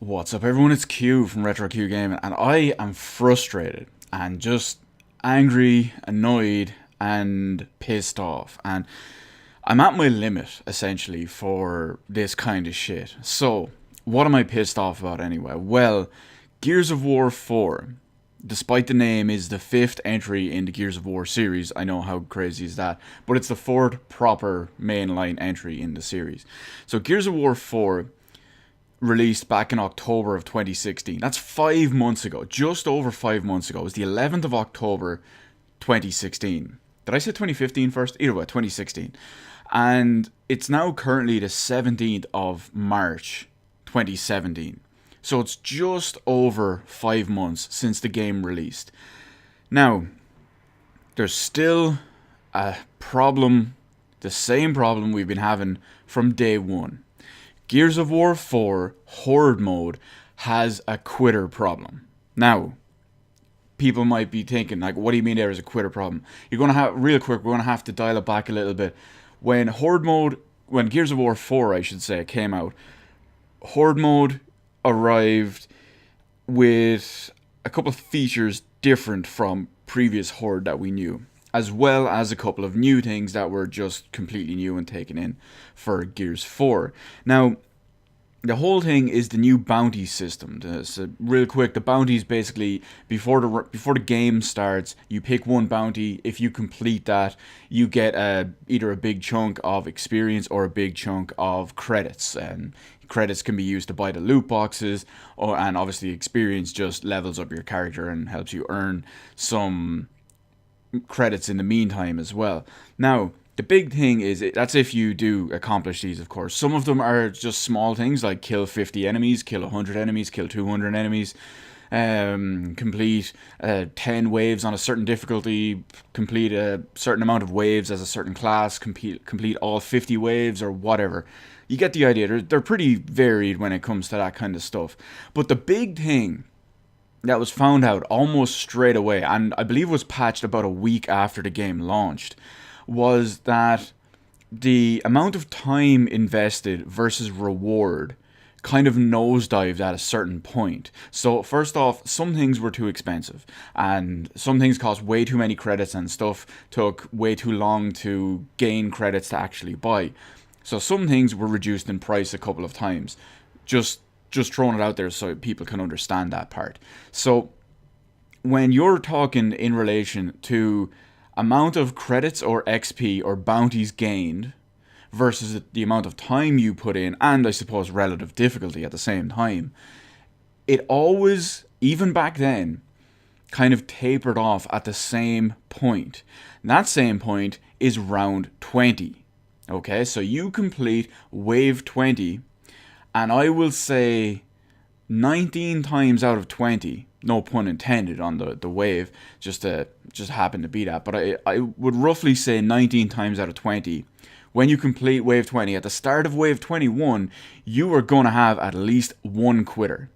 What's up, everyone? It's Q from Retro Q Gaming, and I am frustrated and just angry, annoyed, and pissed off. And I'm at my limit, essentially, for this kind of shit. So, what am I pissed off about anyway? Well, Gears of War 4, despite the name, is the fifth entry in the Gears of War series. I know, how crazy is that? But it's the fourth proper mainline entry in the series. So, Gears of War 4 released back in October of 2016. That's 5 months ago, just over 5 months ago. It was the 11th of October 2016. Did I say 2015 first? Either way, 2016. And it's now currently the 17th of March 2017. So it's just over 5 months since the game released. Now, there's still a problem, the same problem we've been having from day one. Gears of War 4 Horde Mode has a quitter problem. Now, people might be thinking, like, what do you mean there is a quitter problem? You're going to have, real quick, we're going to have to dial it back a little bit. When Gears of War 4, I should say, came out, Horde Mode arrived with a couple of features different from previous Horde that we knew, as well as a couple of new things that were just completely new and taken in for Gears 4. Now, the whole thing is the new bounty system. So real quick, the bounties basically, before the game starts, you pick one bounty. If you complete that, you get either a big chunk of experience or a big chunk of credits. And credits can be used to buy the loot boxes, and obviously experience just levels up your character and helps you earn some credits in the meantime as well. Now, the big thing is, that's if you do accomplish these, of course. Some of them are just small things, like kill 50 enemies, kill 100 enemies, kill 200 enemies, complete 10 waves on a certain difficulty, complete a certain amount of waves as a certain class, complete all 50 waves or whatever. You get the idea. They're pretty varied when it comes to that kind of stuff. But the big thing that was found out almost straight away, and I believe was patched about a week after the game launched, was that the amount of time invested versus reward kind of nosedived at a certain point. So first off, some things were too expensive, and some things cost way too many credits, and stuff took way too long to gain credits to actually buy. So some things were reduced in price a couple of times. Just throwing it out there so people can understand that part. So when you're talking in relation to amount of credits or XP or bounties gained versus the amount of time you put in, and I suppose relative difficulty at the same time, it always, even back then, kind of tapered off at the same point. And that same point is round 20. Okay, so you complete wave 20, and I will say 19 times out of 20, no pun intended on the wave, just happened to be that, but I would roughly say 19 times out of 20, when you complete wave 20, at the start of wave 21, you are going to have at least one quitter.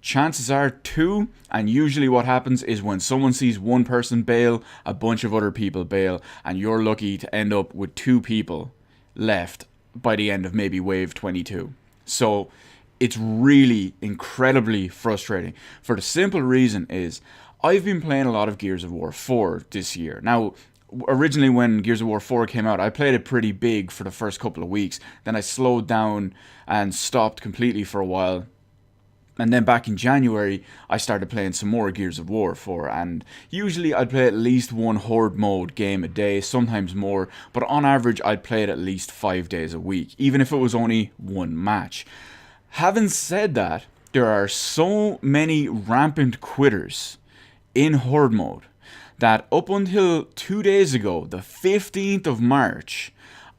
Chances are two, and usually what happens is when someone sees one person bail, a bunch of other people bail, and you're lucky to end up with two people left by the end of maybe wave 22. So it's really incredibly frustrating, for the simple reason is I've been playing a lot of Gears of War 4 this year. Now, originally when Gears of War 4 came out, I played it pretty big for the first couple of weeks. Then I slowed down and stopped completely for a while. And then back in January, I started playing some more Gears of War 4, and usually I'd play at least one Horde Mode game a day, sometimes more, but on average I'd play it at least 5 days a week, even if it was only one match. Having said that, there are so many rampant quitters in Horde Mode that up until 2 days ago, the 15th of March,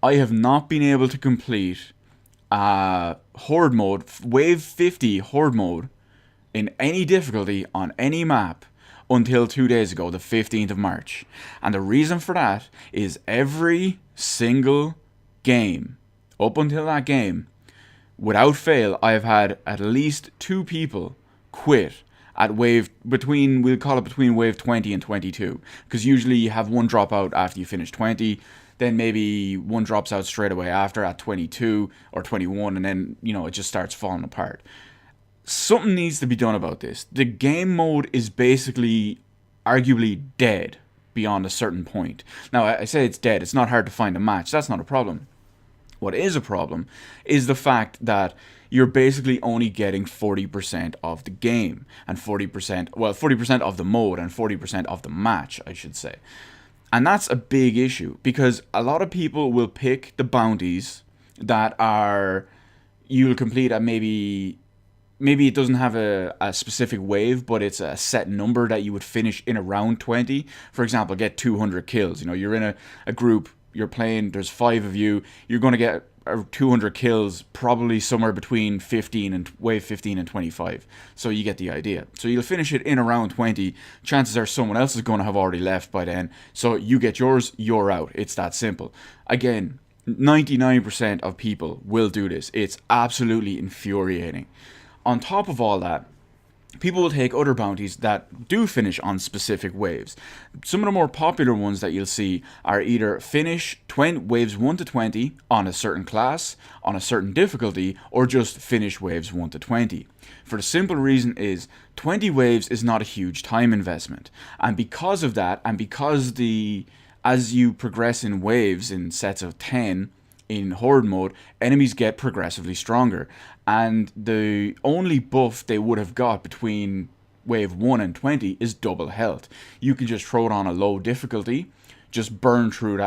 I have not been able to complete Horde Mode, Wave 50 Horde Mode, in any difficulty on any map until 2 days ago, the 15th of March. And the reason for that is every single game, up until that game, without fail, I have had at least two people quit at we'll call it between wave 20 and 22. Because usually you have one drop out after you finish 20, then maybe one drops out straight away after at 22 or 21, and then, it just starts falling apart. something needs to be done about this. The game mode is basically arguably dead beyond a certain point. Now, I say it's dead. It's not hard to find a match. That's not a problem. What is a problem is the fact that you're basically only getting 40% of the game and 40% of the mode and 40% of the match, I should say. And that's a big issue because a lot of people will pick the bounties that are you'll complete at maybe it doesn't have a specific wave, but it's a set number that you would finish in around 20. For example, get 200 kills. You know, you're in a group, you're playing, there's 5 of you, you're going to get 200 kills probably somewhere between wave 15 and 25. So you get the idea. So you'll finish it in around 20. Chances are someone else is going to have already left by then. So you get yours, you're out. It's that simple. Again, 99% of people will do this. It's absolutely infuriating. On top of all that, people will take other bounties that do finish on specific waves. Some of the more popular ones that you'll see are either finish waves 1 to 20 on a certain class, on a certain difficulty, or just finish waves 1 to 20. For the simple reason is 20 waves is not a huge time investment. And because of that, and because as you progress in waves in sets of 10, in Horde mode, enemies get progressively stronger. And the only buff they would have got between wave 1 and 20 is double health. You can just throw it on a low difficulty, just burn through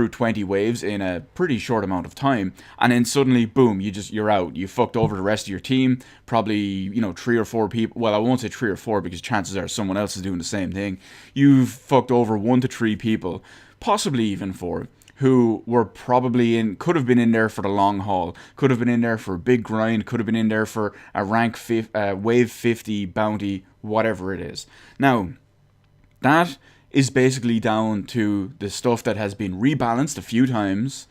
20 waves in a pretty short amount of time, and then suddenly, boom, you're out. You fucked over the rest of your team, probably, 3 or 4 people. Well, I won't say 3 or 4 because chances are someone else is doing the same thing. You've fucked over 1 to 3 people, possibly even 4, who were probably could have been in there for the long haul, could have been in there for a big grind, could have been in there for a wave 50 bounty, whatever it is. Now, that is basically down to the stuff that has been rebalanced a few times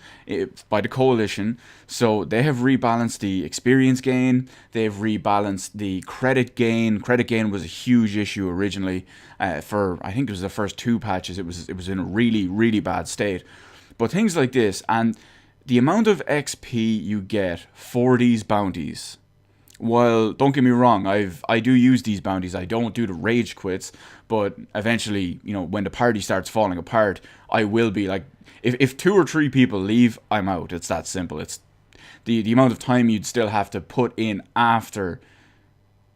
by the coalition. So they have rebalanced the experience gain, they've rebalanced the credit gain. Credit gain was a huge issue originally. For I think it was the first 2 patches, it was in a really, really bad state. But things like this, and the amount of XP you get for these bounties, well, don't get me wrong, I do use these bounties. I don't do the rage quits, but eventually, when the party starts falling apart, I will be like, if 2 or 3 people leave, I'm out. It's that simple. It's the amount of time you'd still have to put in after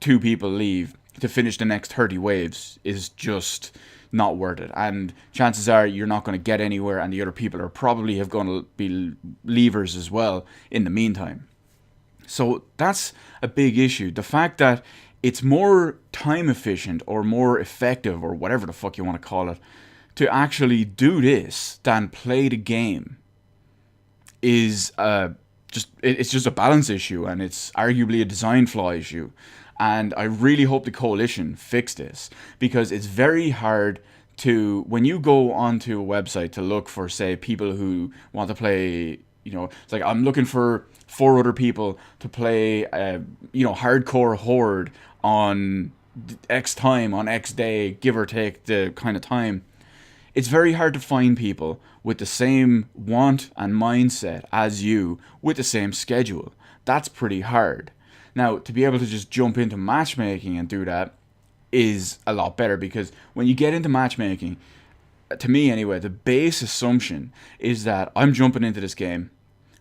2 people leave to finish the next 30 waves is just not worth it, and chances are you're not going to get anywhere, and the other people are probably going to be leavers as well in the meantime. So that's a big issue. The fact that it's more time efficient or more effective or whatever the fuck you want to call it to actually do this than play the game is it's just a balance issue, and it's arguably a design flaw issue. And I really hope the coalition fix this, because it's very hard to, when you go onto a website to look for, say, people who want to play, it's like, I'm looking for 4 other people to play, hardcore Horde on X time, on X day, give or take the kind of time. It's very hard to find people with the same want and mindset as you, with the same schedule. That's pretty hard. Now, to be able to just jump into matchmaking and do that is a lot better, because when you get into matchmaking, to me anyway, the base assumption is that I'm jumping into this game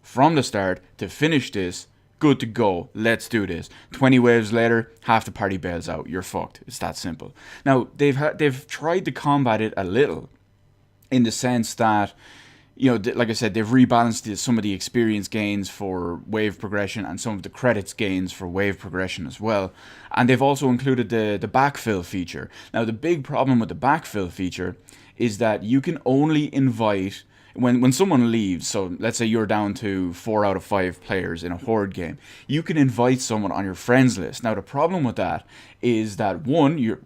from the start to finish this, good to go, let's do this. 20 waves later, half the party bails out, you're fucked. It's that simple. Now, they've tried to combat it a little, in the sense that, like I said, they've rebalanced some of the experience gains for wave progression and some of the credits gains for wave progression as well. And they've also included the backfill feature. Now, the big problem with the backfill feature is that you can only invite, when someone leaves, so let's say you're down to 4 out of 5 players in a Horde game, you can invite someone on your friends list. Now, the problem with that is that, 1,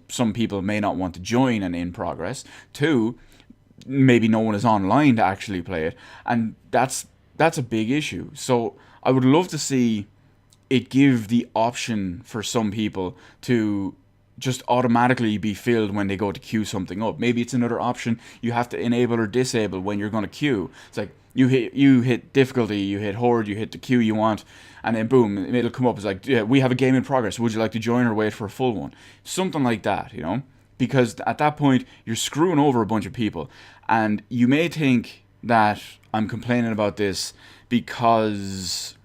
some people may not want to join an in progress. 2, maybe no one is online to actually play it, and that's a big issue. So I would love to see it give the option for some people to just automatically be filled when they go to queue something up. Maybe it's another option you have to enable or disable when you're going to queue. It's like you hit difficulty, you hit Horde, you hit the queue you want, and then boom, it'll come up. It's like, yeah, we have a game in progress. Would you like to join or wait for a full one? Something like that, you know? Because at that point, you're screwing over a bunch of people. And you may think that I'm complaining about this because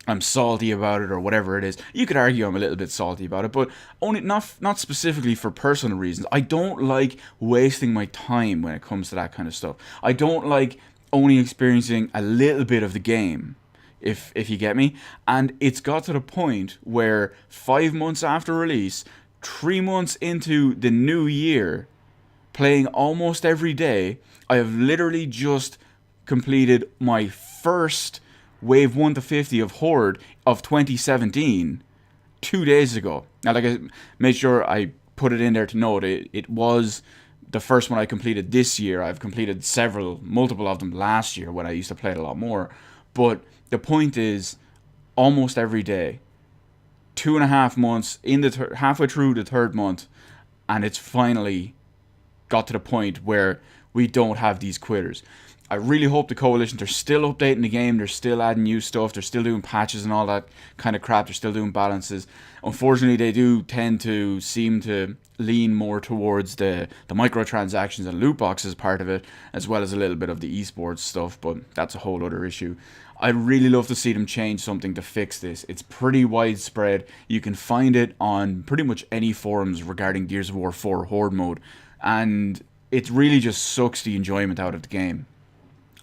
I'm salty about it or whatever it is. You could argue I'm a little bit salty about it, but only not specifically for personal reasons. I don't like wasting my time when it comes to that kind of stuff. I don't like only experiencing a little bit of the game, if you get me. And it's got to the point where 5 months after release, 3 months into the new year, playing almost every day, I have literally just completed my first Wave 1 to 50 of Horde of 2017 2 days ago. Now, like, I made sure I put it in there to note it was the first one I completed this year. I've completed multiple of them last year when I used to play it a lot more. But the point is, almost every day, 2.5 months in the halfway through the third month, and it's finally got to the point where we don't have these quitters. I really hope the Coalition, they're still updating the game, they're still adding new stuff, they're still doing patches and all that kind of crap, they're still doing balances. Unfortunately, they do tend to seem to lean more towards the microtransactions and loot boxes part of it, as well as a little bit of the esports stuff, but that's a whole other issue. I'd really love to see them change something to fix this. It's pretty widespread. You can find it on pretty much any forums regarding Gears of War 4 Horde Mode, and it really just sucks the enjoyment out of the game.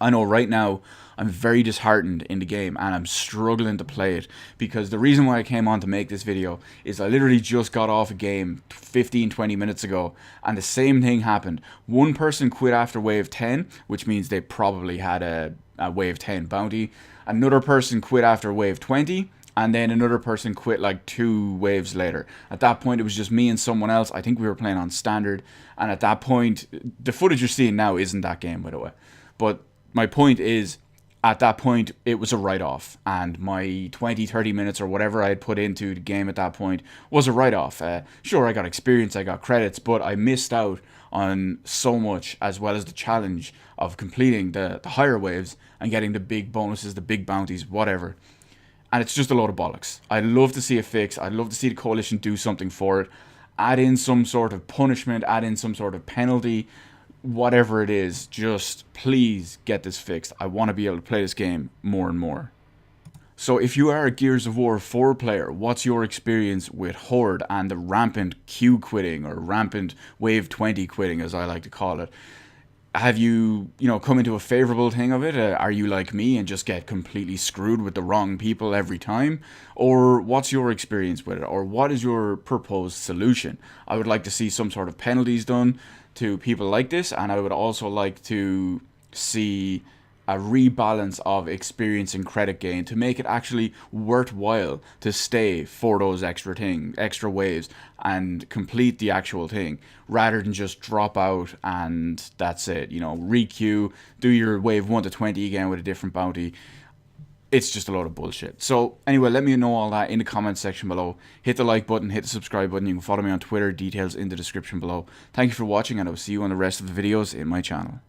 I know right now I'm very disheartened in the game and I'm struggling to play it, because the reason why I came on to make this video is I literally just got off a game 15-20 minutes ago and the same thing happened. One person quit after wave 10, which means they probably had a wave 10 bounty. Another person quit after wave 20, and then another person quit like 2 waves later. At that point, it was just me and someone else. I think we were playing on standard, and at that point, the footage you're seeing now isn't that game, by the way. But my point is, at that point, it was a write-off, and my 20-30 minutes or whatever I had put into the game at that point was a write-off. Sure, I got experience, I got credits, but I missed out on so much, as well as the challenge of completing the higher waves and getting the big bonuses, the big bounties, whatever. And it's just a load of bollocks. I'd love to see a fix. I'd love to see the Coalition do something for it. Add in some sort of punishment, add in some sort of penalty, whatever it is, just please get this fixed. I want to be able to play this game more and more. So if you are a Gears of War 4 player, what's your experience with Horde and the rampant queue quitting, or rampant Wave 20 quitting as I like to call it? Have you come into a favorable thing of it? Are you like me and just get completely screwed with the wrong people every time? Or what's your experience with it? Or what is your proposed solution? I would like to see some sort of penalties done to people like this, and I would also like to see a rebalance of experience and credit gain to make it actually worthwhile to stay for those extra waves and complete the actual thing, rather than just drop out and that's it. Re-queue, do your wave 1 to 20 again with a different bounty. It's just a load of bullshit. So anyway, let me know all that in the comments section below. Hit the like button, hit the subscribe button. You can follow me on Twitter, details in the description below. Thank you for watching, and I will see you on the rest of the videos in my channel.